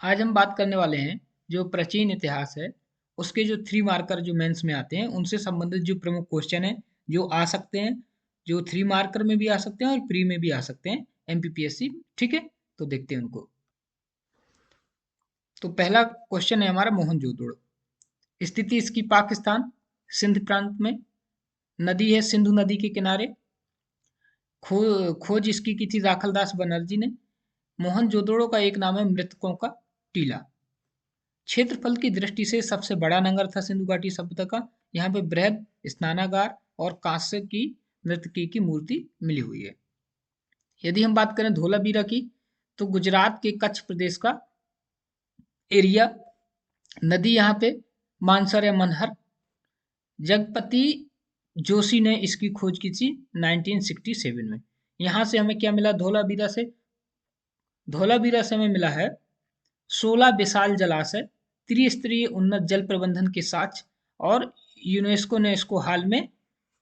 आज हम बात करने वाले हैं जो प्राचीन इतिहास है उसके जो 3 मार्कर जो मेंस में आते हैं उनसे संबंधित जो प्रमुख क्वेश्चन है जो आ सकते हैं, जो 3 मार्कर में भी आ सकते हैं और प्री में भी आ सकते हैं एमपीपीएससी। ठीक है, तो देखते हैं उनको। तो पहला क्वेश्चन है हमारा मोहनजोदड़ो। स्थिति इसकी पाकिस्तान सिंध प्रांत में, नदी है सिंधु नदी के किनारे। खोज इसकी की थी राखलदास बनर्जी ने। मोहनजोदड़ो का एक नाम है मृतकों का टीला। क्षेत्रफल की दृष्टि से सबसे बड़ा नगर था सिंधु घाटी सभ्यता का। यहाँ पे बृहद स्नानागार और कांस्य की नर्तकी की मूर्ति मिली हुई है। यदि हम बात करें धोलावीरा की, तो गुजरात के कच्छ प्रदेश का एरिया। नदी यहाँ पे मानसर या मनहर। जगपति जोशी ने इसकी खोज की थी 1967 में। यहाँ से हमें क्या मिला धोलावीरा से? धोलावीरा से हमें मिला है 16 विशाल जलाशय, त्रिस्तरीय उन्नत जल प्रबंधन के साथ, और यूनेस्को ने इसको हाल में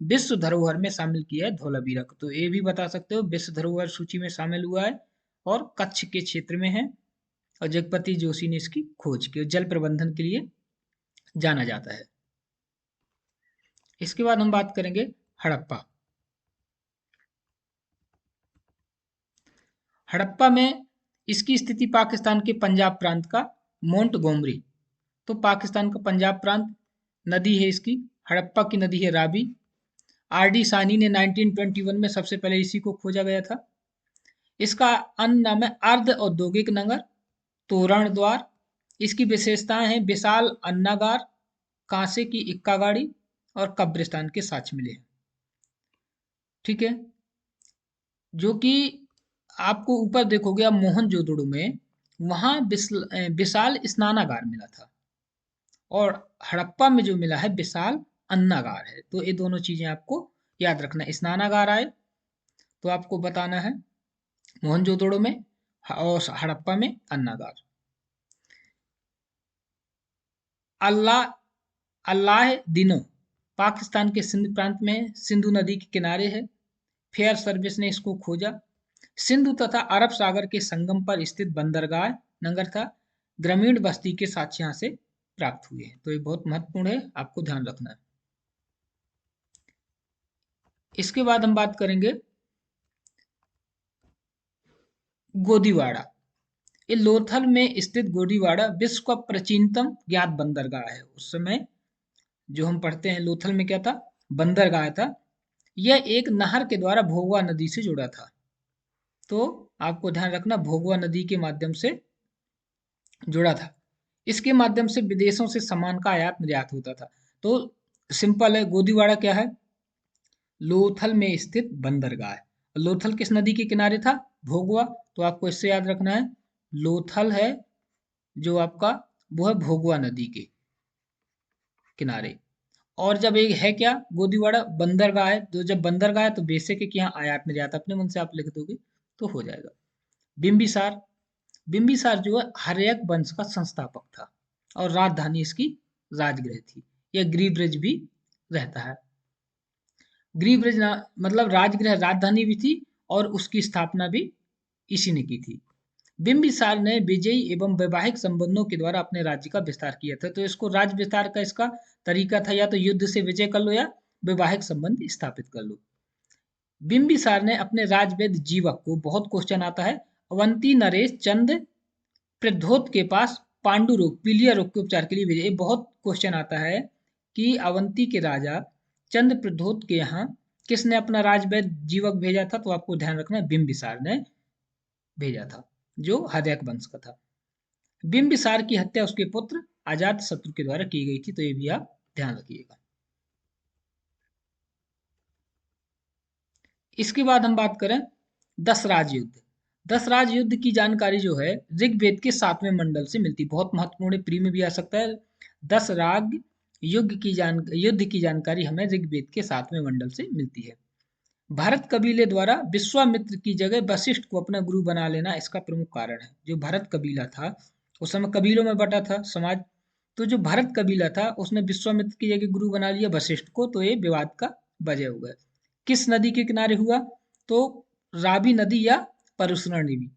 विश्व धरोहर में शामिल किया है धौलावीरा को। तो ये भी बता सकते हो विश्व धरोहर सूची में शामिल हुआ है और कच्छ के क्षेत्र में है। और जगपति जोशी ने इसकी खोज की, जल प्रबंधन के लिए जाना जाता है। इसके बाद हम बात करेंगे हड़प्पा। हड़प्पा में इसकी स्थिति पाकिस्तान के पंजाब प्रांत का मोंटगोमरी। तो पाकिस्तान का पंजाब प्रांत। नदी है इसकी, हड़प्पा की नदी है रावी। आर डी सानी ने 1921 में सबसे पहले इसी को खोजा गया था। इसका अन्य नाम है अर्ध औद्योगिक नगर, तोरण द्वार। इसकी विशेषताएं हैं विशाल अन्नागार, कांसे की इक्का गाड़ी और कब्रिस्तान के साक्ष्य मिले हैं। ठीक है, जो कि आपको ऊपर देखोगे आप मोहनजोदड़ो में, वहां विशाल स्नानागार मिला था और हड़प्पा में जो मिला है विशाल अन्नागार है। तो ये दोनों चीजें आपको याद रखना। स्नानागार आए तो आपको बताना है मोहनजोदड़ो में और हड़प्पा में अन्नागार। अल्लाह अल्लाह दिनो पाकिस्तान के सिंध प्रांत में है, सिंधु नदी के किनारे है। फेयर सर्विस ने इसको खोजा। सिंधु तथा अरब सागर के संगम पर स्थित बंदरगाह नगर था। ग्रामीण बस्ती के साक्ष्य यहाँ से प्राप्त हुए हैं। तो ये बहुत महत्वपूर्ण है, आपको ध्यान रखना है। इसके बाद हम बात करेंगे गोदीवाड़ा। ये लोथल में स्थित गोदीवाड़ा विश्व का प्राचीनतम ज्ञात बंदरगाह है। उस समय जो हम पढ़ते हैं लोथल में क्या था, बंदरगाह था। यह एक नहर के द्वारा भोगवा नदी से जुड़ा था। तो आपको ध्यान रखना भोगवा नदी के माध्यम से जुड़ा था। इसके माध्यम से विदेशों से सामान का आयात निर्यात होता था। तो सिंपल है, गोदीवाड़ा क्या है? लोथल में स्थित बंदरगाह है। लोथल किस नदी के किनारे था? भोगवा। तो आपको इससे याद रखना है लोथल है जो आपका वो है भोगवा नदी के किनारे। और जब एक है क्या गोदीवाड़ा बंदरगाह है, तो जब बंदरगाह है तो बेसिक है कि यहाँ आयात निर्यात अपने मन से आप लिख दोगे तो हो जाएगा। बिम्बिसार। बिम्बिसार जो है हर्यक वंश का संस्थापक था और राजधानी इसकी राजगृह थी। यह ग्रीवब्रिज भी रहता है। ग्रीवब्रिज मतलब राजगृह राजधानी भी थी और उसकी स्थापना भी इसी ने की थी। बिम्बिसार ने विजयी एवं वैवाहिक संबंधों के द्वारा अपने राज्य का विस्तार किया था। तो इसको राज्य विस्तार का इसका तरीका था या तो युद्ध से विजय कर लो या वैवाहिक संबंध स्थापित कर लो। बिम्बिसार ने अपने राजवैद्य जीवक को, बहुत क्वेश्चन आता है, अवंती नरेश चंद प्रद्योत के पास पांडु रोग पीलिया रोग के उपचार के लिए भेजे। बहुत क्वेश्चन आता है कि अवंती के राजा चंद्र प्रद्योत के यहाँ किसने अपना राजवैद्य जीवक भेजा था? तो आपको ध्यान रखना है बिम्बिसार ने भेजा था जो हर्यक वंश का था। बिम्बिसार की हत्या उसके पुत्र अजात शत्रु के द्वारा की गई थी। तो ये भी आप ध्यान रखिएगा। इसके बाद हम बात करें दसराज युद्ध। दसराज युद्ध की जानकारी जो है ऋग्वेद के 7वें मंडल से मिलती, बहुत महत्वपूर्ण है, प्री में भी आ सकता है। दसराग युद्ध की जानकारी हमें ऋग्वेद के 7वें मंडल से मिलती है। भरत कबीले द्वारा विश्वामित्र की जगह वशिष्ठ को अपना गुरु बना लेना इसका प्रमुख कारण है। जो भरत कबीला था उस समय कबीलों में बटा था समाज, तो जो भरत कबीला था उसने विश्वामित्र की जगह गुरु बना लिया वशिष्ठ को। तो ये विवाद का वजह हुआ है। किस नदी के किनारे हुआ? तो रावी नदी या परशुराण नदी।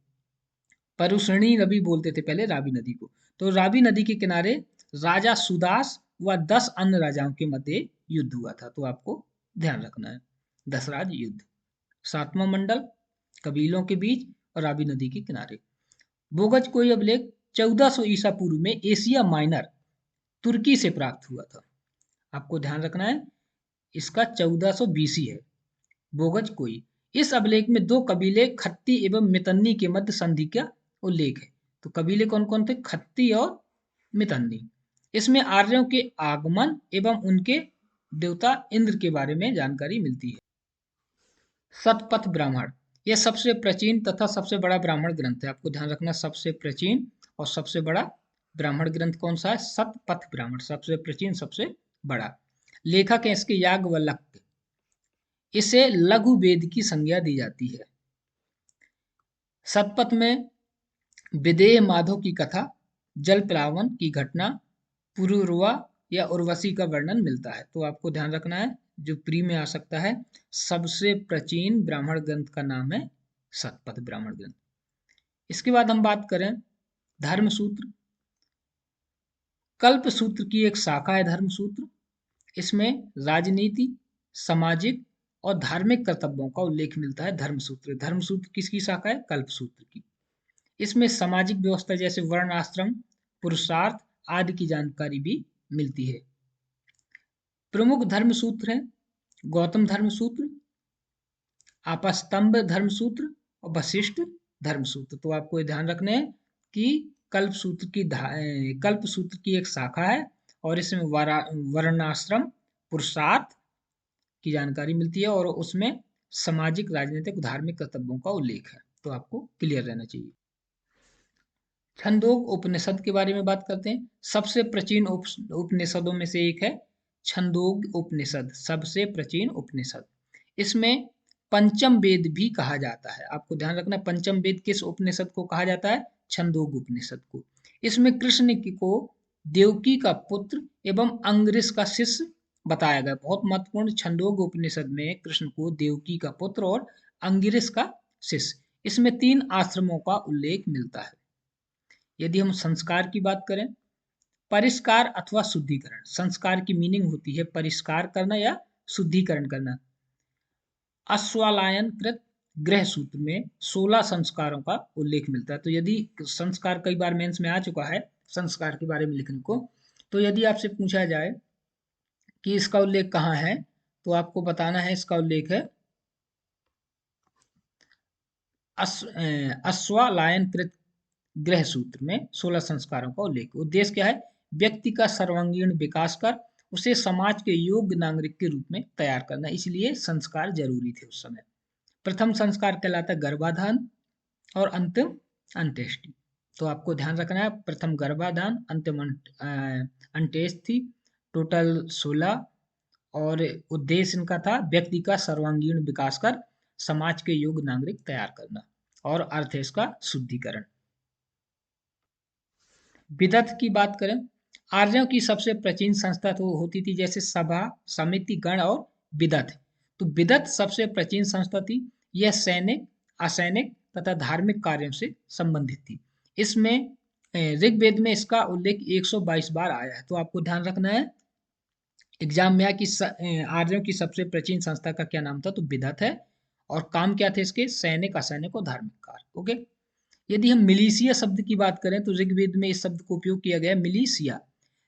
परुषणी नदी बोलते थे पहले रावी नदी को। तो रावी नदी के किनारे राजा सुदास व 10 अन्य राजाओं के मध्य युद्ध हुआ था। तो आपको ध्यान रखना है, दसराज युद्ध। सातवां मंडल कबीलों के बीच और रावी नदी के किनारे। बोगज कोई अभिलेख 1400 ईसा पूर्व में एशिया माइनर तुर्की से प्राप्त हुआ था। आपको ध्यान रखना है, इसका 1400 बीसी है बोगज कोई। इस अभिलेख में दो कबीले खत्ती एवं मितन्नी के मध्य संधि का उल्लेख है। तो कबीले कौन कौन थे? खत्ती और मितन्नी। इसमें आर्यों के आगमन एवं उनके देवता इंद्र के बारे में जानकारी मिलती है। शतपथ ब्राह्मण, यह सबसे प्राचीन तथा सबसे बड़ा ब्राह्मण ग्रंथ है। आपको ध्यान रखना, सबसे प्राचीन और सबसे बड़ा ब्राह्मण ग्रंथ कौन सा है? शतपथ ब्राह्मण, सबसे प्राचीन सबसे बड़ा। लेखक है इसके याज्ञवल्क्य। इसे लघु वेद की संज्ञा दी जाती है। शतपथ में विदेह माधव की कथा, जल प्लावन की घटना, पुरुरवा या उर्वशी का वर्णन मिलता है। तो आपको ध्यान रखना है, जो प्री में आ सकता है, सबसे प्राचीन ब्राह्मण ग्रंथ का नाम है शतपथ ब्राह्मण ग्रंथ। इसके बाद हम बात करें धर्मसूत्र। कल्प सूत्र की एक शाखा है धर्मसूत्र। इसमें राजनीति, सामाजिक और धार्मिक कर्तव्यों का उल्लेख मिलता है। धर्मसूत्र, धर्मसूत्र किसकी शाखा है? कल्प सूत्र की। इसमें सामाजिक व्यवस्था जैसे वर्ण आश्रम, पुरुषार्थ आदि की जानकारी भी मिलती है। प्रमुख धर्मसूत्र हैं गौतम धर्मसूत्र, आपस्तंभ धर्मसूत्र और वशिष्ठ धर्मसूत्र। तो आपको ये ध्यान रखना है कि कल्प सूत्र की एक शाखा है और इसमें वर्णाश्रम, पुरुषार्थ की जानकारी मिलती है और उसमें सामाजिक, राजनीतिक, धार्मिक कर्तव्यों का उल्लेख है। तो आपको क्लियर रहना चाहिए। छंदोग उपनिषद के बारे में बात करते हैं। सबसे प्राचीन उपनिषदों में से एक है छंदोग उपनिषद, सबसे प्राचीन उपनिषद। इसमें पंचम वेद भी कहा जाता है। आपको ध्यान रखना, पंचम वेद किस उपनिषद को कहा जाता है? छंदोग उपनिषद को। इसमें कृष्ण को देवकी का पुत्र एवं अंगरीष का शिष्य बताया गया। बहुत महत्वपूर्ण, छंदोग उपनिषद में कृष्ण को देवकी का पुत्र और अंगिरस का शिष्य, इसमें 3 आश्रमों का उल्लेख मिलता है। यदि हम संस्कार की बात करें, परिष्कार अथवा शुद्धिकरण। संस्कार की मीनिंग होती है परिष्कार करना या शुद्धिकरण करना। अश्वालायन कृत ग्रह सूत्र में 16 संस्कारों का उल्लेख मिलता है। तो यदि संस्कार, कई बार मेंस में आ चुका है संस्कार के बारे में लिखने को, तो यदि आपसे पूछा जाए कि इसका उल्लेख कहाँ है, तो आपको बताना है इसका उल्लेख है अश्वालायन कृत ग्रह सूत्र में 16 संस्कारों का उल्लेख। उद्देश्य क्या है? व्यक्ति का सर्वांगीण विकास कर उसे समाज के योग्य नागरिक के रूप में तैयार करना। इसलिए संस्कार जरूरी थे उस समय। प्रथम संस्कार कहलाता है गर्भाधान और अंतिम अंत्येष्टि। तो आपको ध्यान रखना है, प्रथम गर्भाधान, अंतिम अंत्येष्टि थी। टोटल 16 और उद्देश्य इनका था व्यक्ति का सर्वांगीण विकास कर समाज के योग्य नागरिक तैयार करना और अर्थ है इसका शुद्धिकरण। विदथ की बात करें, आर्यों की सबसे प्राचीन संस्था तो होती थी जैसे सभा, समिति, गण और विदथ। तो विदथ सबसे प्राचीन संस्था थी। यह सैनिक, असैनिक तथा धार्मिक कार्यों से संबंधित थी। इसमें ऋग्वेद में इसका उल्लेख 122 बार आया है। तो आपको ध्यान रखना है, एग्जाम में आया कि आर्यों की सबसे प्राचीन संस्था का क्या नाम था? तो विदथ है। और काम क्या थे इसके? सैनिक, असैनिक और धार्मिक कार्य। ओके। यदि हम मिलीशिया शब्द की बात करें तो ऋग्वेद में इस शब्द को उपयोग किया गया मिलीशिया।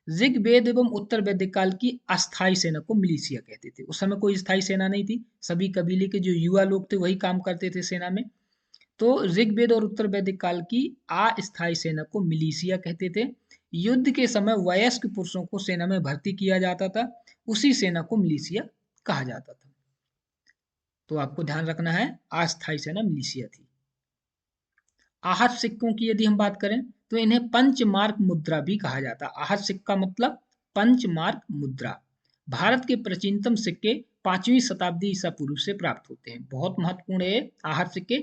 ऋग्वेद एवं उत्तर वैदिक काल की अस्थायी सेना को मिलीशिया कहते थे। उस समय कोई स्थायी सेना नहीं थी, सभी कबीले के जो युवा लोग थे वही काम करते थे सेना में। तो ऋग्वेद और उत्तर वैदिक काल की अस्थायी सेना को मिलीशिया कहते थे। युद्ध के समय वयस्क पुरुषों को सेना में भर्ती किया जाता था, उसी सेना को मिलीशिया कहा जाता था। तो आपको ध्यान रखना है, अस्थायी सेना मिलीशिया थी। आहत सिक्कों की यदि हम बात करें तो इन्हें पंचमार्क मुद्रा भी कहा जाता है। आहत सिक्का मतलब पंचमार्क मुद्रा। भारत के प्राचीनतम सिक्के 5वीं शताब्दी ईसा पूर्व से प्राप्त होते हैं। बहुत महत्वपूर्ण है आहत सिक्के।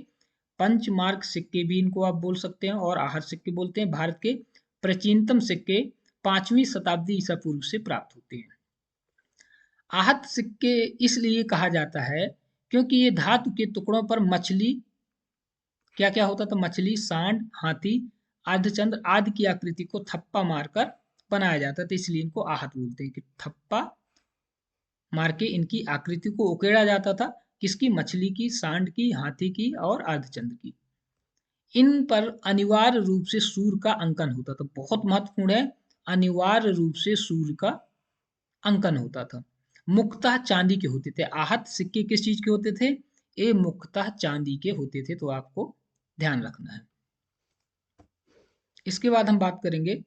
पंचमार्क सिक्के भी इनको आप बोल सकते हैं और आहत सिक्के बोलते हैं। भारत के प्राचीनतम सिक्के 5वीं शताब्दी ईसा पूर्व से प्राप्त होते हैं। आहत सिक्के इसलिए कहा जाता है क्योंकि ये धातु के टुकड़ों पर मछली क्या क्या होता था? मछली, सांड, हाथी, अर्धचंद्र आदि की आकृति को थप्पा मारकर बनाया जाता था, इसलिए इनको आहत बोलते हैं कि थप्पा मार के इनकी आकृति को उकेड़ा जाता था। किसकी? मछली की, सांड की, हाथी की और अर्धचंद्र की। इन पर अनिवार्य रूप से सूर्य का अंकन होता था। बहुत महत्वपूर्ण है, अनिवार्य रूप से सूर्य का अंकन होता था। मुख्यतः चांदी के होते थे। आहत सिक्के किस चीज के होते थे? ये मुख्यतः चांदी के होते थे, तो आपको ध्यान रखना है। इसके बाद हम बात करेंगे,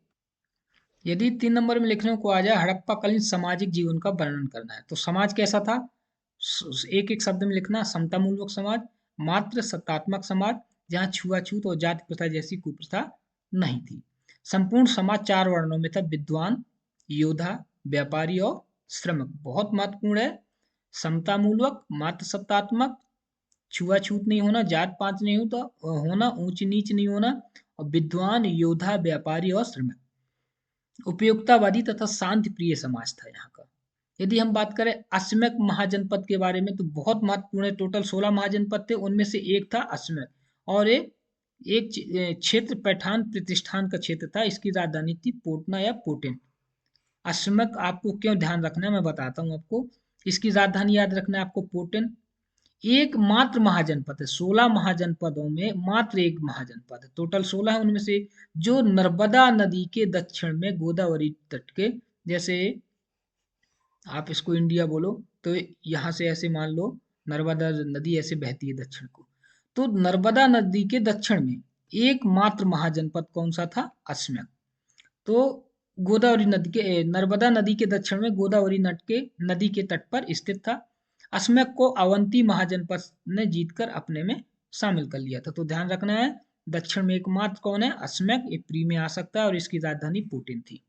यदि 3 नंबर में लिखने को आ जाए हड़प्पाकालीन सामाजिक जीवन का वर्णन करना है, तो समाज कैसा था? एक एक शब्द में लिखना। समतामूलक समाज, मात्र सत्तात्मक समाज, जहाँ छुआछूत और जाति प्रथा जैसी कुप्रथा नहीं थी। संपूर्ण समाज 4 वर्णों में था, विद्वान, योद्धा, व्यापारी और श्रमिक। बहुत महत्वपूर्ण है। समतामूलक, मात्र सत्तात्मक, छुआछूत नहीं होना, जात पात नहीं होना, ऊंच नीच नहीं होना, और विद्वान, योद्धा, व्यापारी और श्रमिक। उपयोगितावादी तथा शांति प्रिय समाज था यहाँ का। यदि हम बात करें अस्म्यक महाजनपद के बारे में, तो बहुत महत्वपूर्ण है। टोटल 16 महाजनपद थे, उनमें से एक था अस्म्यक, और एक क्षेत्र पैठान प्रतिष्ठान का क्षेत्र था। इसकी राजधानी थी पोटना या पोटेन। अस्म्यक आपको क्यों ध्यान रखना है मैं बताता हूँ आपको। इसकी राजधानी याद रखना है आपको, पोटेन। एकमात्र महाजनपद है, 16 महाजनपदों में मात्र एक महाजनपद है। टोटल 16 है, उनमें से जो नर्मदा नदी के दक्षिण में गोदावरी तट के, जैसे आप इसको इंडिया बोलो तो यहाँ से ऐसे मान लो नर्मदा नदी ऐसे बहती है दक्षिण को, तो नर्मदा नदी के दक्षिण में एकमात्र महाजनपद कौन सा था? अस्म्यक। तो गोदावरी नदी के, नर्मदा नदी के दक्षिण में गोदावरी नदी के तट पर स्थित था। अस्म्यक को अवंती महाजनपद ने जीतकर अपने में शामिल कर लिया था। तो ध्यान रखना है, दक्षिण में एकमात्र कौन है? अस्म्यक। ये प्री में आ सकता है और इसकी राजधानी पुटिन थी।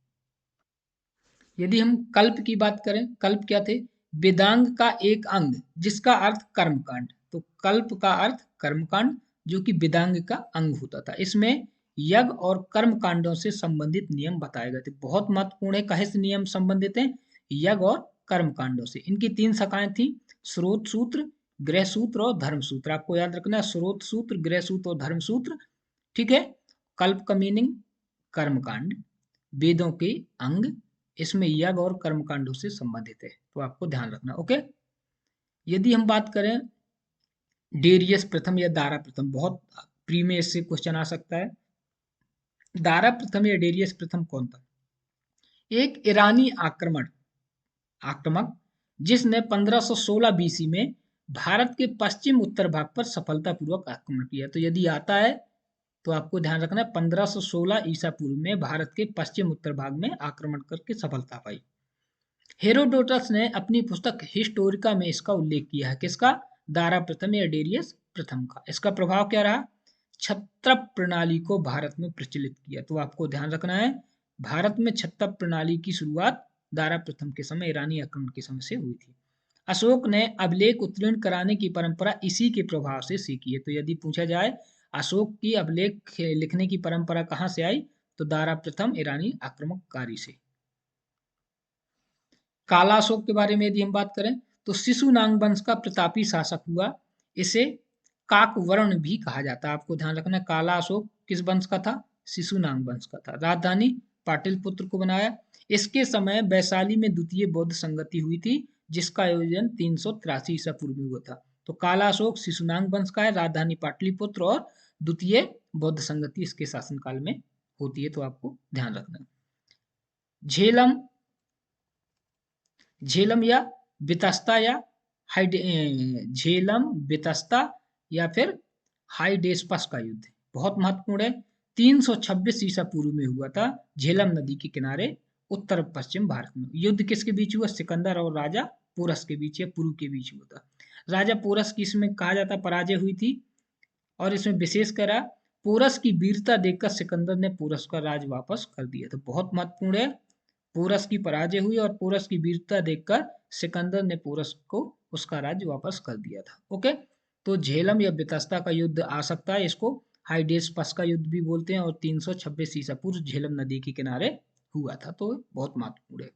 यदि हम कल्प की बात करें, कल्प क्या थे? वेदांग का एक अंग, जिसका अर्थ कर्मकांड। तो कल्प का अर्थ कर्मकांड, जो कि वेदांग का अंग होता था। इसमें यज्ञ और कर्म कांडों से संबंधित नियम बताए गए थे। बहुत महत्वपूर्ण है, कहे से नियम संबंधित हैं? यज्ञ और कर्म कांडों से। इनकी 3 शाखाएं थी, स्रोत सूत्र, गृह सूत्र और धर्म सूत्र। आपको याद रखना है, स्रोत सूत्र, गृह सूत्र और धर्म सूत्र। ठीक है। कल्प का मीनिंग कर्मकांड, वेदों के अंग, इसमें यज्ञ और कर्मकांडों से संबंधित है, तो आपको ध्यान रखना। ओके। यदि हम बात करें डेरियस प्रथम या दारा प्रथम, बहुत प्री में इससे क्वेश्चन आ सकता है। दारा प्रथम या डेरियस प्रथम कौन था? एक ईरानी आक्रमक जिसने 1516 बीसी में भारत के पश्चिम उत्तर भाग पर सफलतापूर्वक आक्रमण किया। तो यदि आता है तो आपको ध्यान रखना है, 1516 ईसा पूर्व में भारत के पश्चिम उत्तर भाग में आक्रमण करके सफलता पाई। हेरोडोटस ने अपनी पुस्तक हिस्टोरिका में इसका उल्लेख किया है। किसका? दारा प्रथम या डेरियस प्रथम का। इसका प्रभाव क्या रहा? छत्रप प्रणाली को भारत में प्रचलित किया। तो आपको ध्यान रखना है, भारत में छत्रप प्रणाली की शुरुआत दारा प्रथम के समय, ईरानी आक्रमण के समय से हुई थी। अशोक ने अभिलेख उत्तीर्ण कराने की परंपरा इसी के प्रभाव से सीखी है। तो यदि पूछा जाए अशोक की अभिलेख लिखने की परंपरा कहाँ से आई, तो दारा प्रथम ईरानी आक्रमणकारी से। काला अशोक के बारे में यदि हम बात करें, तो शिशुनाग वंश का प्रतापी शासक हुआ। इसे काकवर्ण भी कहा जाता है। आपको ध्यान रखना है, काला अशोक किस वंश का था? शिशुनाग वंश का था। राजधानी पाटलिपुत्र को बनाया। इसके समय वैशाली में द्वितीय बौद्ध संगति हुई थी, जिसका आयोजन 383 ईसा पूर्व में हुआ था। तो काला अशोक शिशुनाग वंश का है, राजधानी पाटलिपुत्र, और द्वितीय बौद्ध संगति इसके शासनकाल में होती है, तो आपको ध्यान रखना है। झेलम या बितस्ता या झेलम, बितस्ता या फिर हाइडेस्पस का युद्ध बहुत महत्वपूर्ण है। 326 ईसा पूर्व में हुआ था, झेलम नदी के किनारे उत्तर पश्चिम भारत में। युद्ध किसके बीच हुआ? सिकंदर और राजा पोरस के बीच या पुरु के बीच हुआ था। राजा पोरस की इसमें कहा जाता पराजय हुई थी, और इसमें विशेष करा पोरस की वीरता देखकर सिकंदर ने पोरस का राज वापस कर दिया था। बहुत महत्वपूर्ण है, पोरस की पराजय हुई और पोरस की वीरता देखकर सिकंदर ने पोरस को उसका राज्य वापस कर दिया था। ओके। तो झेलम या बितस्ता का युद्ध आ सकता है, इसको हाइडेस्पस का युद्ध भी बोलते हैं, और 326 ईसा पूर्व झेलम नदी के किनारे हुआ था। तो बहुत महत्वपूर्ण है।